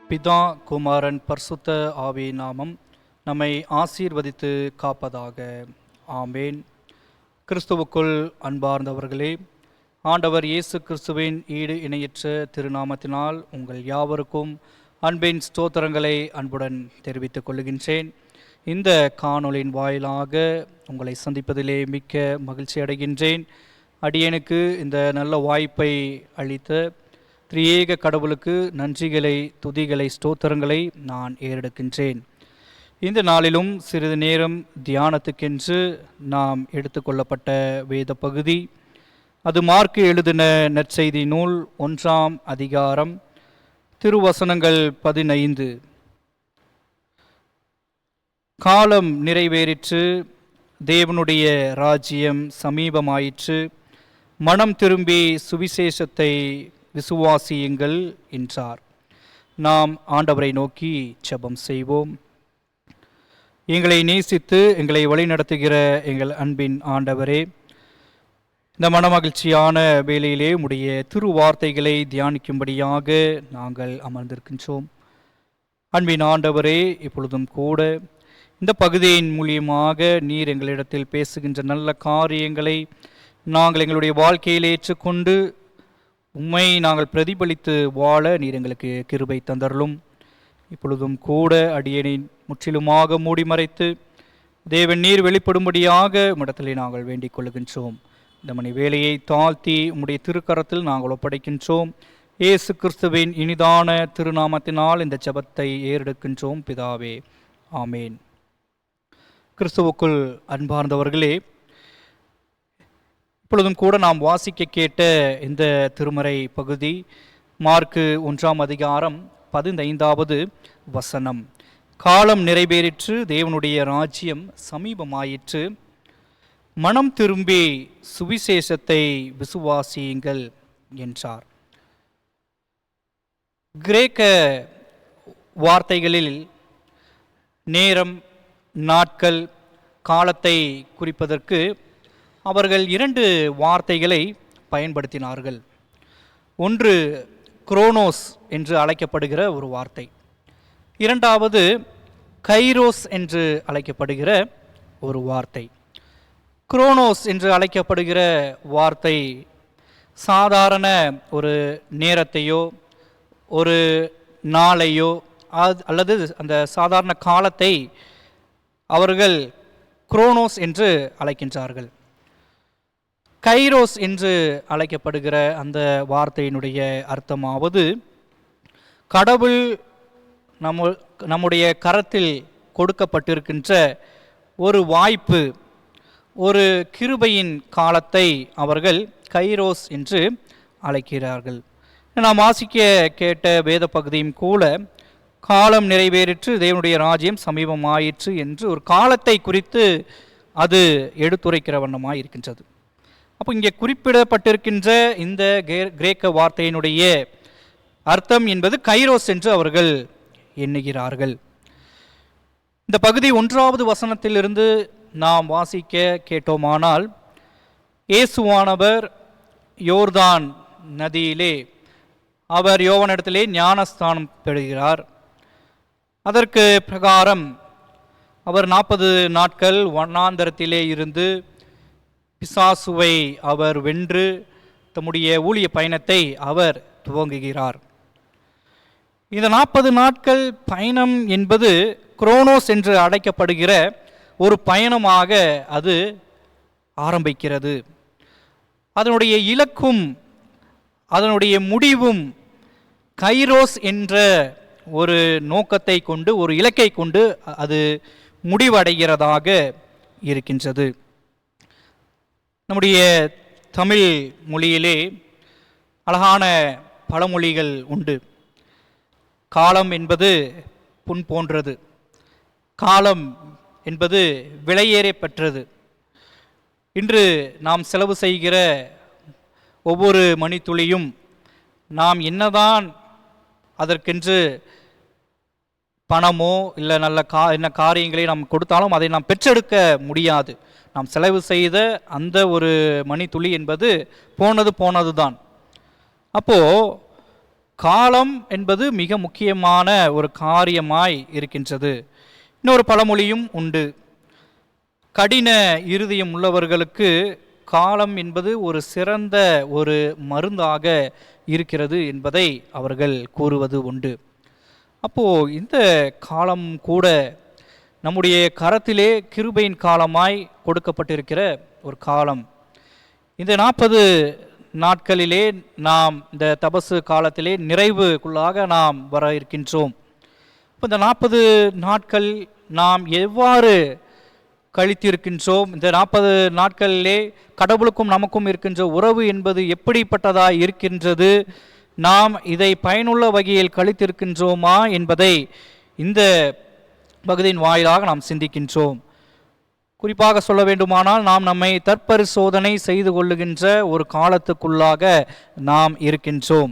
பிதா குமாரன் பரிசுத்த ஆவி நாமம் நம்மை ஆசீர்வதித்து காப்பதாக. ஆமேன். கிறிஸ்துவுக்குள் அன்பார்ந்தவர்களே, ஆண்டவர் இயேசு கிறிஸ்துவின் ஈடு இணையற்ற திருநாமத்தினால் உங்கள் யாவருக்கும் அன்பின் ஸ்தோத்திரங்களை அன்புடன் தெரிவித்துக் கொள்கின்றேன். இந்த காணொளியின் வாயிலாக உங்களை சந்திப்பதிலே மிக்க மகிழ்ச்சி அடைகின்றேன். அடியேனுக்கு இந்த நல்ல வாய்ப்பை அளித்த திரியேக கடவுளுக்கு நன்றிகளை, துதிகளை, ஸ்தோத்திரங்களை நான் ஏறெடுக்கின்றேன். இந்த நாளிலும் சிறிது நேரம் தியானத்துக்கென்று நாம் எடுத்துக்கொள்ளப்பட்ட வேத பகுதி, அது மார்க்கு எழுதின நற்செய்தி நூல் 1ஆம் அதிகாரம், திருவசனங்கள் 15. காலம் நிறைவேறிற்று, தேவனுடைய ராஜ்யம் சமீபமாயிற்று, மனம் திரும்பி சுவிசேஷத்தை விசுவாசியுங்கள் என்றார். நாம் ஆண்டவரை நோக்கி ஜெபம் செய்வோம். எங்களை நேசித்து எங்களை வழிநடத்துகிற எங்கள் அன்பின் ஆண்டவரே, இந்த மனமகிழ்ச்சியான வேளையிலே உம்முடைய திருவார்த்தைகளை தியானிக்கும்படியாக நாங்கள் அமர்ந்திருக்கின்றோம். அன்பின் ஆண்டவரே, இப்பொழுதும் கூட இந்த பகுதியின் மூலியமாக நீர் எங்களிடத்தில் பேசுகின்ற நல்ல காரியங்களை நாங்கள் எங்களுடைய வாழ்க்கையில் ஏற்றுக்கொண்டு உம்மை நாங்கள் பிரதிபலித்து வாழ நீர் எங்களுக்கு கிருபை தந்தருளும். இப்பொழுதும் கூட அடியேனை முற்றிலுமாக மூடி மறைத்து தேவன் நீர் வெளிப்படும்படியாக உம்மிடத்திலே நாங்கள் வேண்டிக் கொள்கின்றோம். இந்த மணி வேலையை தாழ்த்தி உம்முடைய திருக்கரத்தில் நாங்கள் ஒப்படைக்கின்றோம். இயேசு கிறிஸ்துவின் இனிதான திருநாமத்தினால் இந்த ஜெபத்தை ஏறெடுக்கின்றோம் பிதாவே, ஆமேன். கிறிஸ்துவுக்குள் அன்பார்ந்தவர்களே, இப்பொழுதும் கூட நாம் வாசிக்க கேட்ட இந்த திருமறை பகுதி மார்க்கு 1ஆம் அதிகாரம் 15வது வசனம். காலம் நிறைவேறிற்று, தேவனுடைய ராஜ்யம் சமீபமாயிற்று, மனம் திரும்பி சுவிசேஷத்தை விசுவாசியுங்கள் என்றார். கிரேக்க வார்த்தைகளில் நேரம், நாட்கள், காலத்தை குறிப்பதற்கு அவர்கள் 2 வார்த்தைகளை பயன்படுத்தினார்கள். ஒன்று குரோனோஸ் என்று அழைக்கப்படுகிற ஒரு வார்த்தை, இரண்டாவது கைரோஸ் என்று அழைக்கப்படுகிற ஒரு வார்த்தை. குரோனோஸ் என்று அழைக்கப்படுகிற வார்த்தை சாதாரண ஒரு நேரத்தையோ ஒரு நாளையோ அல்லது அந்த சாதாரண காலத்தை அவர்கள் குரோனோஸ் என்று அழைக்கின்றார்கள். கைரோஸ் என்று அழைக்கப்படுகிற அந்த வார்த்தையினுடைய அர்த்தமாவது, கடவுள் நம்முடைய கரத்தில் கொடுக்கப்பட்டிருக்கின்ற ஒரு வாய்ப்பு, ஒரு கிருபையின் காலத்தை அவர்கள் கைரோஸ் என்று அழைக்கிறார்கள். நாம் வாசிக்க கேட்ட வேத பகுதியும் கூட காலம் நிறைவேறிற்று, தேவனுடைய ராஜ்யம் சமீபமாயிற்று என்று ஒரு காலத்தை குறித்து அது எடுத்துரைக்கிற வண்ணமாக இருக்கின்றது. அப்போ இங்கே குறிப்பிடப்பட்டிருக்கின்ற இந்த கிரேக்க வார்த்தையினுடைய அர்த்தம் என்பது கைரோஸ் என்று அவர்கள் எண்ணுகிறார்கள். இந்த பகுதி 1வது வசனத்திலிருந்து நாம் வாசிக்க கேட்டோமானால், இயேசுவானவர் யோர்தான் நதியிலே அவர் யோவானிடத்திலே ஞானஸ்தானம் பெறுகிறார். அதற்கு பிரகாரம் அவர் 40 நாட்கள் வனாந்தரத்திலே இருந்து பிசாசுவை அவர் வென்று தம்முடைய ஊழிய பயணத்தை அவர் துவங்குகிறார். இந்த 40 நாட்கள் பயணம் என்பது குரோனோஸ் என்று அழைக்கப்படுகிற ஒரு பயணமாக அது ஆரம்பிக்கிறது. அதனுடைய இலக்கும் அதனுடைய முடிவும் கைரோஸ் என்ற ஒரு நோக்கத்தை கொண்டு, ஒரு இலக்கை கொண்டு அது முடிவடைகிறதாக இருக்கின்றது. நம்முடைய தமிழ் மொழியிலே அழகான பழமொழிகள் உண்டு. காலம் என்பது புண் போன்றது, காலம் என்பது விலையேற பெற்றது. இன்று நாம் செலவு செய்கிற ஒவ்வொரு மணித்துளியும் நாம் என்னதான் அதற்கென்று பணமோ இல்லை நல்ல என்ன காரியங்களை நாம் கொடுத்தாலும் அதை நாம் பெற்றெடுக்க முடியாது. நாம் செலவு செய்த அந்த ஒரு மணித்துளி என்பது போனது தான். அப்போது காலம் என்பது மிக முக்கியமான ஒரு காரியமாய் இருக்கின்றது. இன்னொரு பழமொழியும் உண்டு. கடின இருதயம் உள்ளவர்களுக்கு காலம் என்பது ஒரு சிறந்த ஒரு மருந்தாக இருக்கிறது என்பதை அவர்கள் கூறுவது உண்டு. அப்போது இந்த காலம் கூட நம்முடைய கரத்திலே கிருபையின் காலமாய் கொடுக்கப்பட்டிருக்கிற ஒரு காலம். இந்த 40 நாட்களிலே நாம் இந்த தபசு காலத்திலே நிறைவுக்குள்ளாக நாம் வர இருக்கின்றோம். இப்போ இந்த 40 நாட்கள் நாம் எவ்வாறு கழித்திருக்கின்றோம், இந்த 40 நாட்களிலே கடவுளுக்கும் நமக்கும் இருக்கின்ற உறவு என்பது எப்படிப்பட்டதாய் இருக்கின்றது, நாம் இதை பயனுள்ள வகையில் கழித்திருக்கின்றோமா என்பதை இந்த பகுதியின் வாயிலாக நாம் சிந்திக்கின்றோம். குறிப்பாக சொல்ல வேண்டுமானால் நாம் நம்மை தற்பரிசோதனை செய்து கொள்ளுகின்ற ஒரு காலத்துக்குள்ளாக நாம் இருக்கின்றோம்.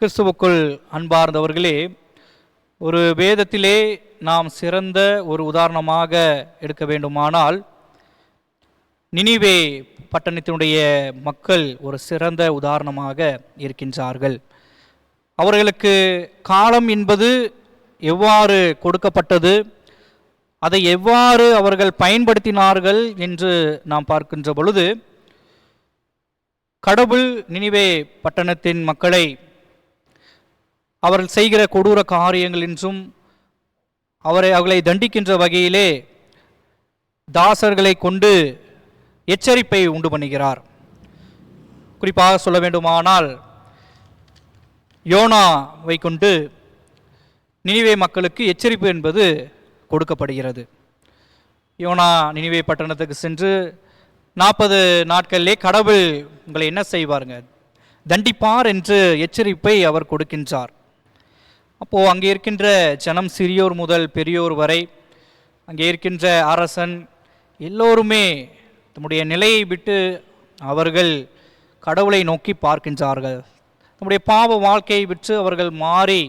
கிறிஸ்துவுக்குள் அன்பார்ந்தவர்களே, ஒரு வேதத்திலே நாம் சிறந்த ஒரு உதாரணமாக எடுக்க வேண்டுமானால் நினிவே பட்டணத்தினுடைய மக்கள் ஒரு சிறந்த உதாரணமாக இருக்கின்றார்கள். அவர்களுக்கு காலம் என்பது எவ்வாறு கொடுக்கப்பட்டது, அதை எவ்வாறு அவர்கள் பயன்படுத்தினார்கள் என்று நாம் பார்க்கின்ற பொழுது, கடவுள் நினிவே பட்டணத்தின் மக்களை அவர்கள் செய்கிற கொடூர காரியங்கள் என்றும் அவர்களை தண்டிக்கின்ற வகையிலே தாசர்களை கொண்டு எச்சரிப்பை உண்டு பண்ணுகிறார். குறிப்பாக சொல்ல வேண்டுமானால் யோனாவை கொண்டு நினிவே மக்களுக்கு எச்சரிப்பு என்பது கொடுக்கப்படுகிறது. யோனா நினிவே பட்டணத்துக்கு சென்று 40 நாட்களிலே கடவுள் உங்களை என்ன செய்வாருங்க, தண்டிப்பார் என்று எச்சரிப்பை அவர் கொடுக்கின்றார். அப்போது அங்கே இருக்கின்ற ஜனம் சிறியோர் முதல் பெரியோர் வரை, அங்கே இருக்கின்ற அரசன் எல்லோருமே தம்முடைய நிலையை விட்டு அவர்கள் கடவுளை நோக்கி பார்க்கின்றார்கள். தம்முடைய பாவ வாழ்க்கையை விட்டு அவர்கள் மாறி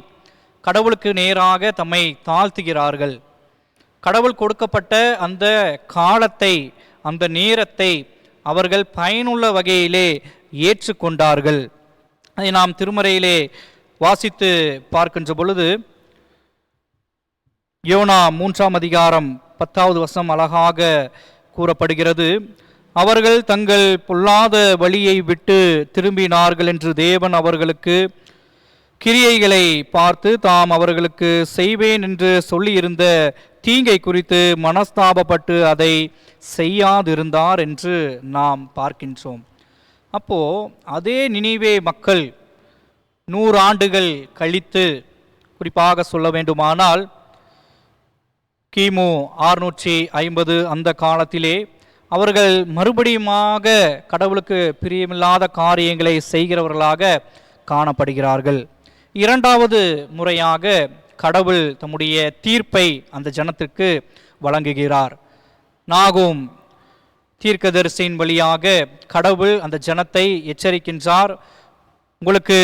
கடவுளுக்கு நேராக தம்மை தாழ்த்துகிறார்கள். கடவுள் கொடுக்கப்பட்ட அந்த காலத்தை, அந்த நேரத்தை அவர்கள் பயனுள்ள வகையிலே ஏற்றுக்கொண்டார்கள். அதை நாம் திருமறையிலே வாசித்து பார்க்கின்ற பொழுது யோனா 3ஆம் அதிகாரம் 10வது வசனம் அழகாக கூறப்படுகிறது. அவர்கள் தங்கள் பொல்லாத வழியை விட்டு திரும்பினார்கள் என்று தேவன் அவர்களுக்கு கிரியைகளை பார்த்து தாம் அவர்களுக்கு செய்வேன் என்று சொல்லியிருந்த தீங்கை குறித்து மனஸ்தாபப்பட்டு அதை செய்யாதிருந்தார் என்று நாம் பார்க்கின்றோம். அப்போ அதே நினிவே மக்கள் 100 ஆண்டுகள் கழித்து, குறிப்பாக சொல்ல வேண்டுமானால் கிமு 650 அந்த காலத்திலே அவர்கள் மறுபடியுமாக கடவுளுக்கு பிரியமில்லாத காரியங்களை செய்கிறவர்களாக காணப்படுகிறார்கள். 2வது முறையாக கடவுள் தம்முடைய தீர்ப்பை அந்த ஜனத்திற்கு வழங்குகிறார். நாகும் தீர்க்கதரிசியின் வழியாக கடவுள் அந்த ஜனத்தை எச்சரிக்கின்றார். உங்களுக்கு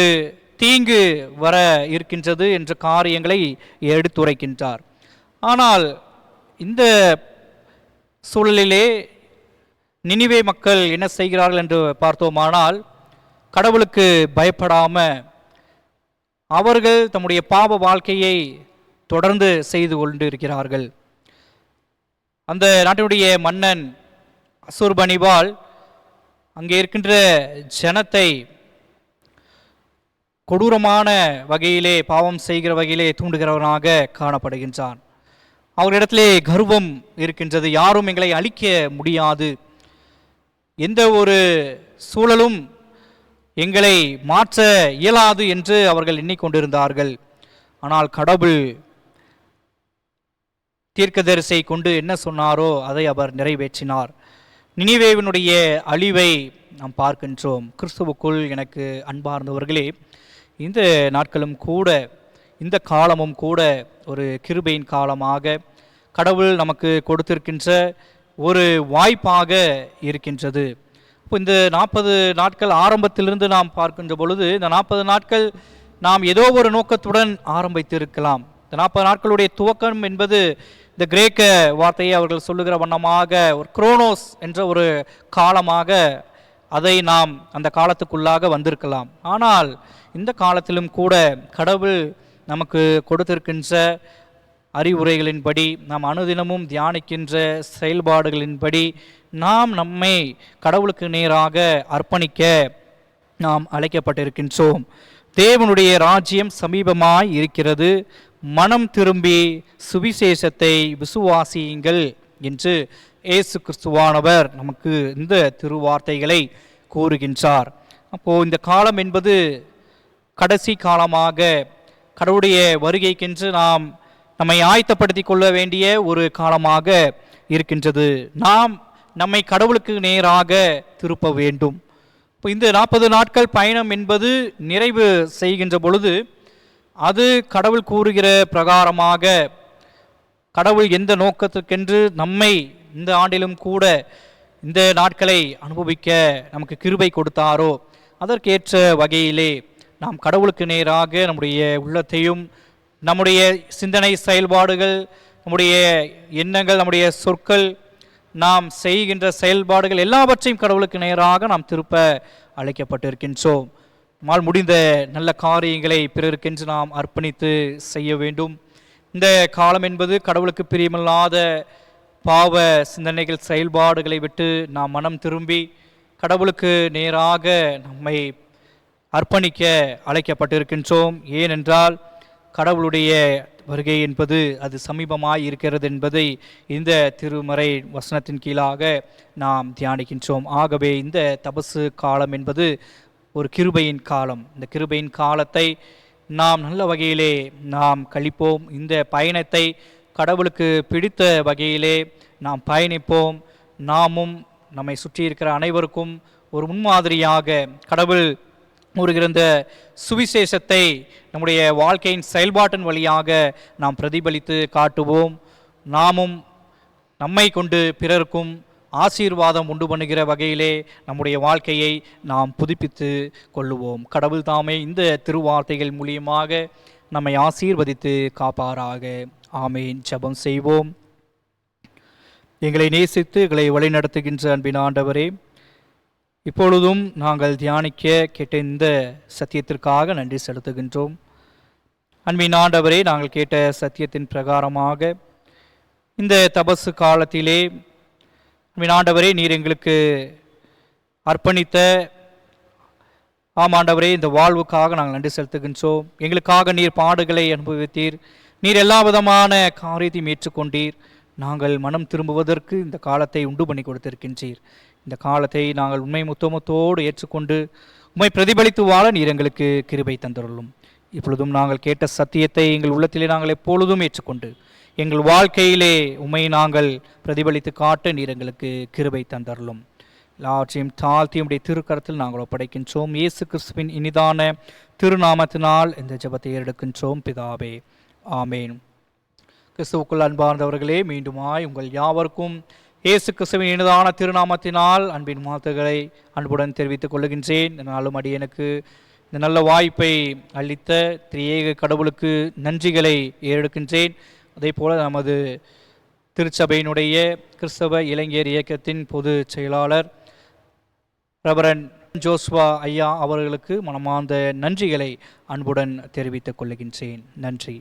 தீங்கு வர இருக்கின்றது என்ற காரியங்களை எடுத்துரைக்கின்றார். ஆனால் இந்த சூழலிலே நினிவே மக்கள் என்ன செய்கிறார்கள் என்று பார்த்தோமானால், கடவுளுக்கு பயப்படாம அவர்கள் தம்முடைய பாவ வாழ்க்கையை தொடர்ந்து செய்து கொண்டு இருக்கிறார்கள். அந்த நாட்டினுடைய மன்னன் அசூர்பனிபால் அங்கே இருக்கின்ற ஜனத்தை கொடூரமான வகையிலே, பாவம் செய்கிற வகையிலே தூண்டுகிறவனாக காணப்படுகின்றான். அவர்களிடத்திலே கர்வம் இருக்கின்றது. யாரும் எங்களை அழிக்க முடியாது, எந்த ஒரு சூழலும் எங்களை மாற்ற இயலாது என்று அவர்கள் எண்ணிக்கொண்டிருந்தார்கள். ஆனால் கடவுள் தீர்க்கதரிசியை கொண்டு என்ன சொன்னாரோ அதை அவர் நிறைவேற்றினார். நினிவேவினுடைய அழிவை நாம் பார்க்கின்றோம். கிறிஸ்துவுக்குள் எனக்கு அன்பார்ந்தவர்களே, இந்த நாட்களும் கூட, இந்த காலமும் கூட ஒரு கிருபையின் காலமாக கடவுள் நமக்கு கொடுத்திருக்கின்ற ஒரு வாய்ப்பாக இருக்கின்றது. இப்போ இந்த 40 நாட்கள் ஆரம்பத்திலிருந்து நாம் பார்க்கின்ற பொழுது, இந்த 40 நாட்கள் நாம் ஏதோ ஒரு நோக்கத்துடன் ஆரம்பித்திருக்கலாம். இந்த 40 நாட்களுடைய துவக்கம் என்பது இந்த கிரேக்க வார்த்தையை அவர்கள் சொல்லுகிற வண்ணமாக ஒரு குரோனோஸ் என்ற ஒரு காலமாக அதை நாம் அந்த காலத்துக்குள்ளாக வந்திருக்கலாம். ஆனால் இந்த காலத்திலும் கூட கடவுள் நமக்கு கொடுத்திருக்கின்ற அறிவுரைகளின்படி, நாம் அனுதினமும் தியானிக்கின்ற செயல்பாடுகளின்படி நாம் நம்மை கடவுளுக்கு நேராக அர்ப்பணிக்க நாம் அழைக்கப்பட்டிருக்கின்றோம். தேவனுடைய ராஜ்யம் சமீபமாய் இருக்கிறது, மனம் திரும்பி சுவிசேஷத்தை விசுவாசியுங்கள் என்று இயேசு கிறிஸ்துவானவர் நமக்கு இந்த திருவார்த்தைகளை கூறுகின்றார். அப்போது இந்த காலம் என்பது கடைசி காலமாக, கடவுளுடைய வருகைக்கென்று நாம் நம்மை ஆயத்தப்படுத்தி கொள்ள வேண்டிய ஒரு காலமாக இருக்கின்றது. நாம் நம்மை கடவுளுக்கு நேராக திருப்ப வேண்டும். இப்போ இந்த 40 நாட்கள் பயணம் என்பது நிறைவு செய்கின்ற பொழுது அது கடவுள் கூறுகிற பிரகாரமாக, கடவுள் எந்த நோக்கத்திற்கென்று நம்மை இந்த ஆண்டிலும் கூட இந்த நாட்களை அனுபவிக்க நமக்கு கிருபை கொடுத்தாரோ அதற்கேற்ற வகையிலே நாம் கடவுளுக்கு நேராக நம்முடைய உள்ளத்தையும், நம்முடைய சிந்தனை செயல்பாடுகள், நம்முடைய எண்ணங்கள், நம்முடைய சொற்கள், நாம் செய்கின்ற செயல்பாடுகள் எல்லாவற்றையும் கடவுளுக்கு நேராக நாம் திருப்ப அழைக்கப்பட்டிருக்கின்றோம். நம்மால் முடிந்த நல்ல காரியங்களை பிறருக்கென்று நாம் அர்ப்பணித்து செய்ய வேண்டும். இந்த காலம் என்பது கடவுளுக்கு பிரியமில்லாத பாவ சிந்தனைகள் செயல்பாடுகளை விட்டு நாம் மனம் திரும்பி கடவுளுக்கு நேராக நம்மை அர்ப்பணிக்க அழைக்கப்பட்டிருக்கின்றோம். ஏனென்றால் கடவுளுடைய வருகை என்பது அது சமீபமாய் இருக்கிறது என்பதை இந்த திருமறை வசனத்தின் கீழாக நாம் தியானிக்கின்றோம். ஆகவே இந்த தபசு காலம் என்பது ஒரு கிருபையின் காலம். இந்த கிருபையின் காலத்தை நாம் நல்ல வகையிலே நாம் கழிப்போம். இந்த பயணத்தை கடவுளுக்கு பிடித்த வகையிலே நாம் பயணிப்போம். நாமும் நம்மை சுற்றி இருக்கிற அனைவருக்கும் ஒரு முன்மாதிரியாக கடவுள் கூறுகிற இந்த சுவிசேஷத்தை நம்முடைய வாழ்க்கையின் செயல்பாட்டின் வழியாக நாம் பிரதிபலித்து காட்டுவோம். நாமும் நம்மை கொண்டு பிறருக்கும் ஆசீர்வாதம் உண்டு பண்ணுகிற வகையிலே நம்முடைய வாழ்க்கையை நாம் புதுப்பித்து கொள்ளுவோம். கடவுள் தாமே இந்த திருவார்த்தைகள் மூலியமாக நம்மை ஆசீர்வதித்து காப்பாராக. ஆமேன். ஜெபம் செய்வோம். எங்களை நேசித்து எங்களை வழிநடத்துகின்ற அன்பின் ஆண்டவரே, இப்பொழுதும் நாங்கள் தியானிக்க கேட்ட இந்த சத்தியத்திற்காக நன்றி செலுத்துகின்றோம். அன்பின் ஆண்டவரே, நாங்கள் கேட்ட சத்தியத்தின் பிரகாரமாக இந்த தபசு காலத்திலே அன்பின் ஆண்டவரே, நீர் எங்களுக்கு அர்ப்பணித்த ஆமாண்டவரே இந்த வாழ்வுக்காக நாங்கள் நன்றி செலுத்துகின்றோம். எங்களுக்காக நீர் பாடுகளை அனுபவித்தீர், நீர் எல்லா விதமான காரியத்தையும் ஏற்றுக்கொண்டீர். நாங்கள் மனம் திரும்புவதற்கு இந்த காலத்தை உண்டு பண்ணி கொடுத்திருக்கின்றீர். இந்த காலத்தை நாங்கள் உண்மை முத்தமத்தோடு ஏற்றுக்கொண்டு உண்மை பிரதிபலித்து வாழ நீர் எங்களுக்கு கிருபை தந்தருளும். இப்பொழுதும் நாங்கள் கேட்ட சத்தியத்தை எங்கள் உள்ளத்திலே நாங்கள் எப்பொழுதும் ஏற்றுக்கொண்டு எங்கள் வாழ்க்கையிலே உண்மை நாங்கள் பிரதிபலித்து காட்ட நீர் எங்களுக்கு கிருபை தந்தருளும். எல்லாவற்றையும் தாழ்த்தி உடைய திருக்கரத்தில் நாங்கள் ஒப்படைக்கின்றோம். இயேசு கிறிஸ்துவின் இனிதான திருநாமத்தினால் இந்த ஜெபத்தை எடுக்கின்றோம் பிதாவே. ஆமேன். கிறிஸ்துவுக்குள் அன்பார்ந்தவர்களே, மீண்டுமாய் உங்கள் யாவருக்கும் இயேசு கிறிஸ்துவின் இனிதான திருநாமத்தினால் அன்பின் வாழ்த்துக்களை அன்புடன் தெரிவித்துக் கொள்கின்றேன். நாளும் அடியனுக்கு இந்த நல்ல வாய்ப்பை அளித்த திரியேக கடவுளுக்கு நன்றிகளை ஏறெடுக்கின்றேன். அதே போல நமது திருச்சபையினுடைய கிறிஸ்தவ இளைஞர் இயக்கத்தின் பொது செயலாளர் ரெவரண்ட் ஜோஸ்வா ஐயா அவர்களுக்கு மனமார்ந்த நன்றிகளை அன்புடன் தெரிவித்துக் கொள்கின்றேன். நன்றி.